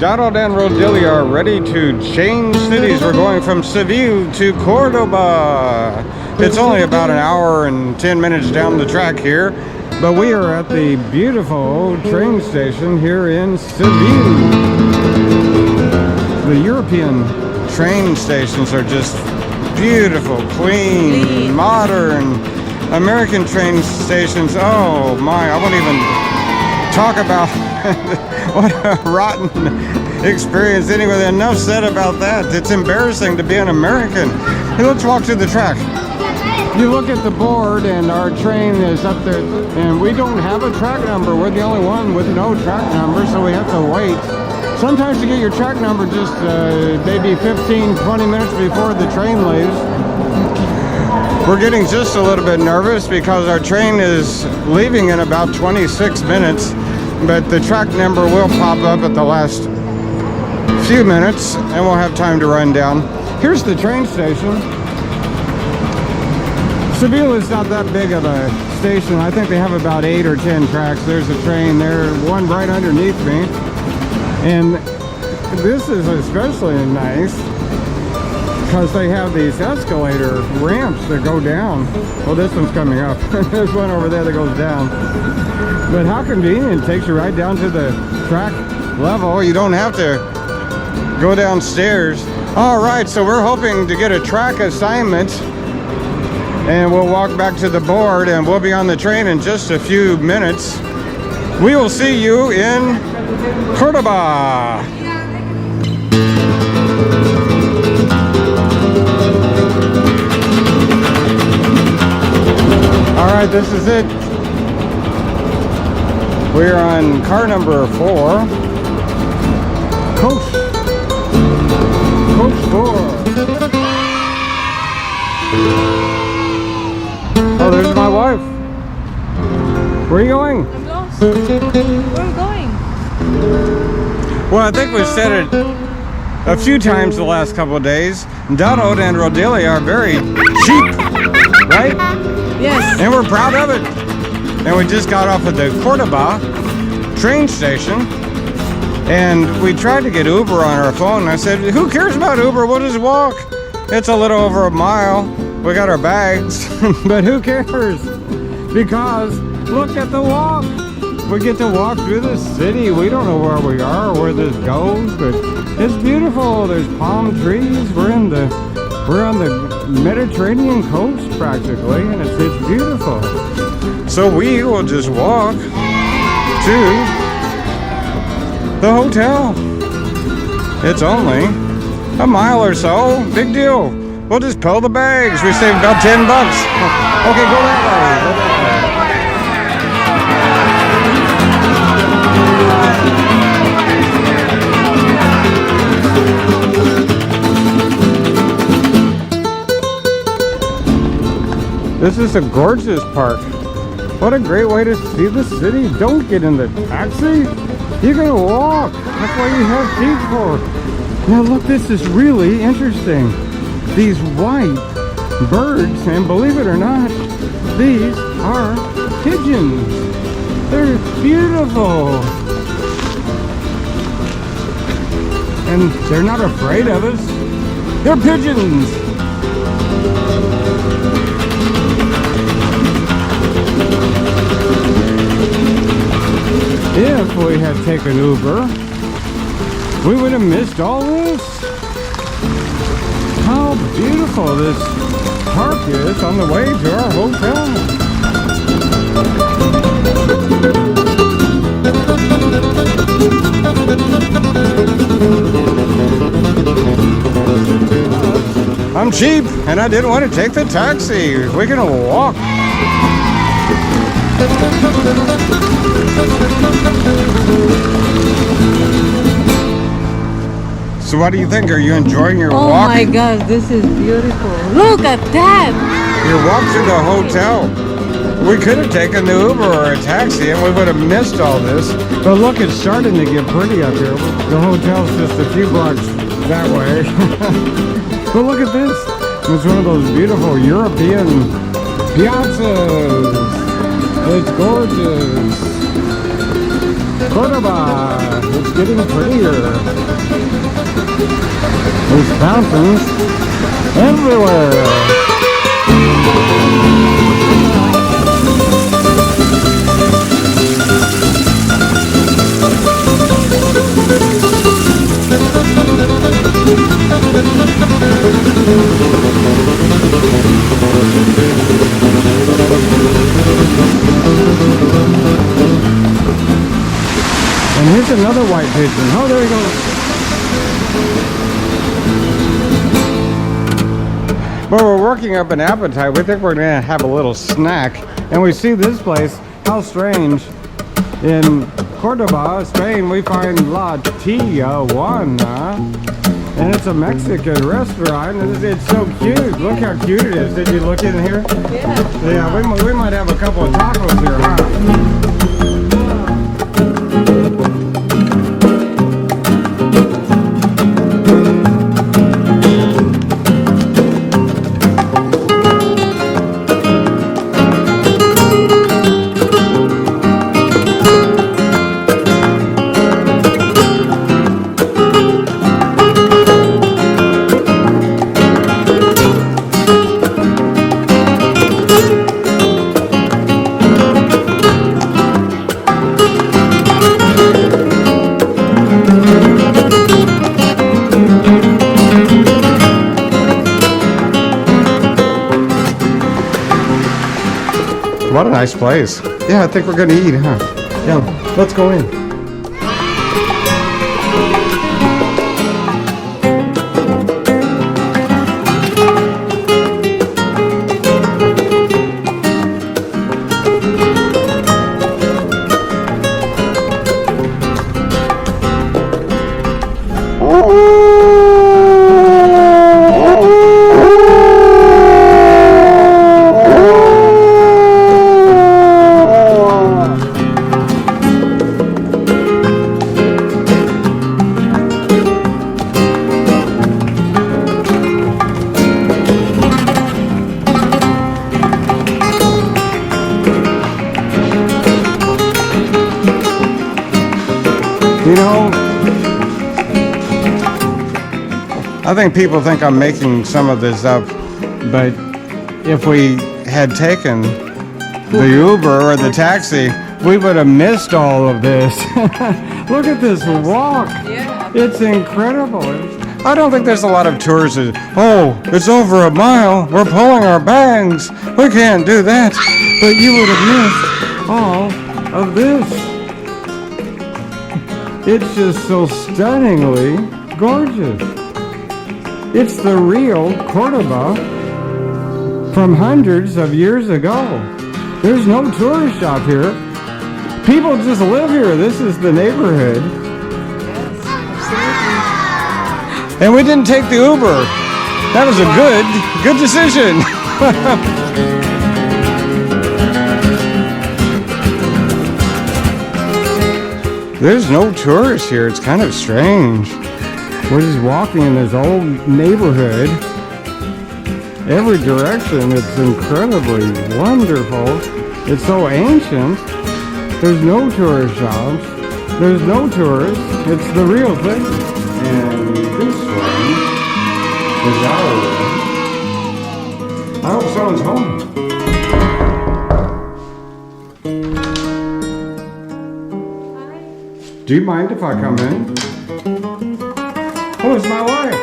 Donald and Rodilla are ready to change cities. We're going from Seville to Cordoba. It's only about an hour and 10 minutes down the track here, but we are at the beautiful train station here in Seville. The European train stations are just beautiful, clean, modern. American train stations, oh my, I won't even talk about what a rotten experience. Anyway, enough said about that. It's embarrassing to be an American. Hey, let's walk to the track. You look at the board and our train is up there, and we don't have a track number. We're the only one with no track number, so we have to wait. Sometimes to get your track number just maybe 15-20 minutes before the train leaves. We're getting just a little bit nervous because our train is leaving in about 26 minutes, but the track number will pop up at the last few minutes and we'll have time to run down. Here's the train station. Seville is not that big of a station. I think they have about 8 or 10 tracks. There's a train there, one right underneath me. And this is especially nice because they have these escalator ramps that go down. Well, this one's coming up. There's one over there that goes down. But how convenient. It takes you right down to the track level. You don't have to go downstairs. All right, so we're hoping to get a track assignment. And we'll walk back to the board and we'll be on the train in just a few minutes. We will see you in Cordoba. All right, this is it. We're on car number 4. Coach 4. Oh, there's my wife. Where are you going? I'm lost. Where are we going? Well, I think we've said it a few times the last couple of days. Donald and Rodilla are very cheap, right? Yes. And we're proud of it. And we just got off at the Cordoba train station. And we tried to get Uber on our phone. I said, who cares about Uber? We'll just walk. It's a little over a mile. We got our bags, but who cares? Because look at the walk. We get to walk through the city. We don't know where we are or where this goes, but it's beautiful. There's palm trees. We're on the Mediterranean coast practically, and it's beautiful. So we will just walk to the hotel. It's only a mile or so. Big deal. We'll just pull the bags. We saved about $10. Okay, go that way. This is a gorgeous park. What a great way to see the city. Don't get in the taxi. You're gonna walk. That's why you have feet for. Now look, this is really interesting. These white birds, and believe it or not, these are pigeons. They're beautiful. And they're not afraid of us. They're pigeons. If we had taken Uber, we would have missed all this. How beautiful this park is on the way to our hotel. I'm cheap and I didn't want to take the taxi. We're gonna walk. So what do you think? Are you enjoying your walk? Oh my gosh, this is beautiful. Look at that! Your walk to the hotel. We could have taken the Uber or a taxi and we would have missed all this. But look, it's starting to get pretty up here. The hotel's just a few blocks that way. But look at this. It's one of those beautiful European piazzas. It's gorgeous. Cordoba. It's getting prettier. There's fountains everywhere. And here's another white pigeon. Oh, there he goes. Well, we're working up an appetite. We think we're going to have a little snack. And we see this place. How strange. In Cordoba, Spain, we find La Tijuana. And it's a Mexican restaurant. And it's so cute. Look how cute it is. Did you look in here? Yeah. Yeah, we might have a couple of tacos here, huh? What a nice place. Yeah, I think we're gonna eat, huh? Yeah, let's go in. You know, I think people think I'm making some of this up, but if we had taken the Uber or the taxi, we would have missed all of this. Look at this walk. Yeah. It's incredible. I don't think there's a lot of tourists that, oh, it's over a mile. We're pulling our bags. We can't do that. But you would have missed all of this. It's just so stunningly gorgeous. It's the real Cordoba from hundreds of years ago. There's no tourist shop here. People just live here. This is the neighborhood. And we didn't take the Uber. That was a good decision. There's no tourists here. It's kind of strange. We're just walking in this old neighborhood. Every direction, it's incredibly wonderful. It's so ancient. There's no tourist shops. There's no tourists. It's the real thing. And this one is our room. I hope someone's home. Do you mind if I come in? Oh, it's my wife.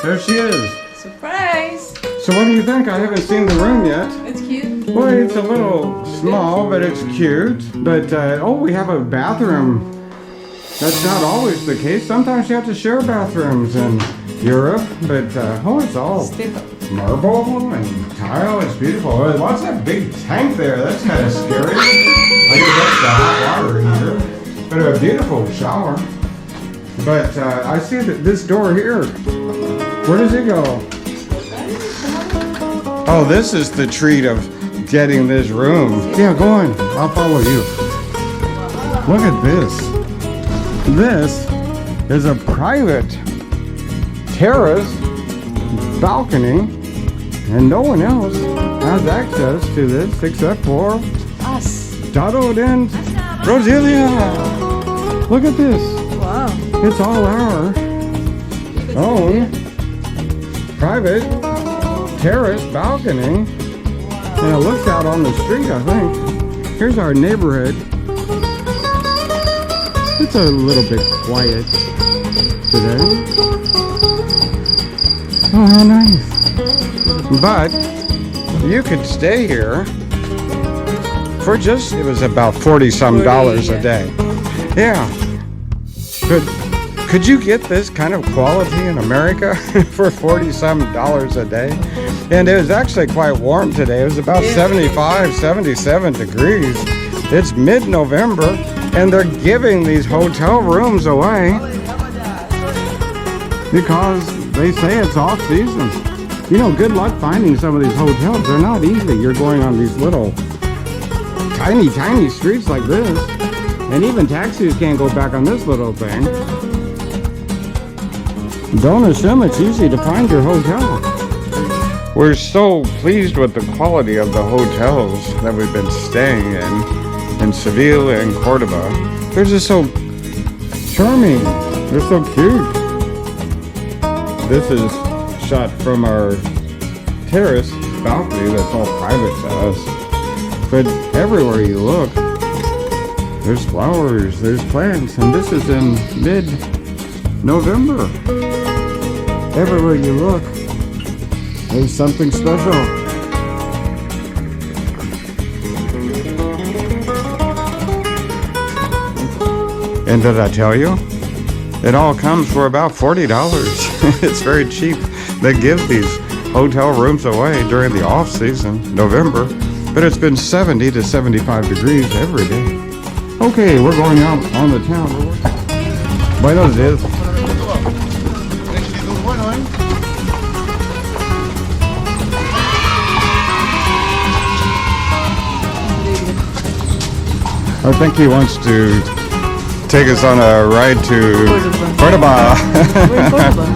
There she is. Surprise! So what do you think? I haven't seen the room yet. It's cute. Well, it's a little small, but it's cute. But, oh, we have a bathroom. That's not always the case. Sometimes you have to share bathrooms in Europe. But, oh, it's all marble and tile. It's beautiful. What's that big tank there? That's kind of scary. I think that's the hot water heater. But a beautiful shower. But I see that this door here. Where does it go? Oh, this is the treat of getting this room. Yeah, go on. I'll follow you. Look at this. This is a private terrace balcony, and no one else has access to this except for Us. Dado and Rodilla. Look at this. Wow. It's all our own private terrace balcony. And it looks out on the street, I think. Here's our neighborhood. It's a little bit quiet today. Oh, how nice. But you could stay here for just, it was about 40-some dollars a day. Yeah. Could you get this kind of quality in America for 40-some dollars a day? And it was actually quite warm today. It was about 75, 77 degrees. It's mid-November, and they're giving these hotel rooms away because they say it's off-season. You know, good luck finding some of these hotels. They're not easy. You're going on these little tiny, tiny streets like this. And even taxis can't go back on this little thing. Don't assume it's easy to find your hotel. We're so pleased with the quality of the hotels that we've been staying in Seville and Cordoba. They're just so charming. They're so cute. This is shot from our terrace balcony that's all private to us. But everywhere you look, there's flowers, there's plants, and this is in mid-November. Everywhere you look, there's something special. And did I tell you? It all comes for about $40. It's very cheap. They give these hotel rooms away during the off season, November, but it's been 70 to 75 degrees every day. Okay, we're going out on the town. Buenos dias. I think he wants to take us on a ride to Cordoba. We're in Cordoba.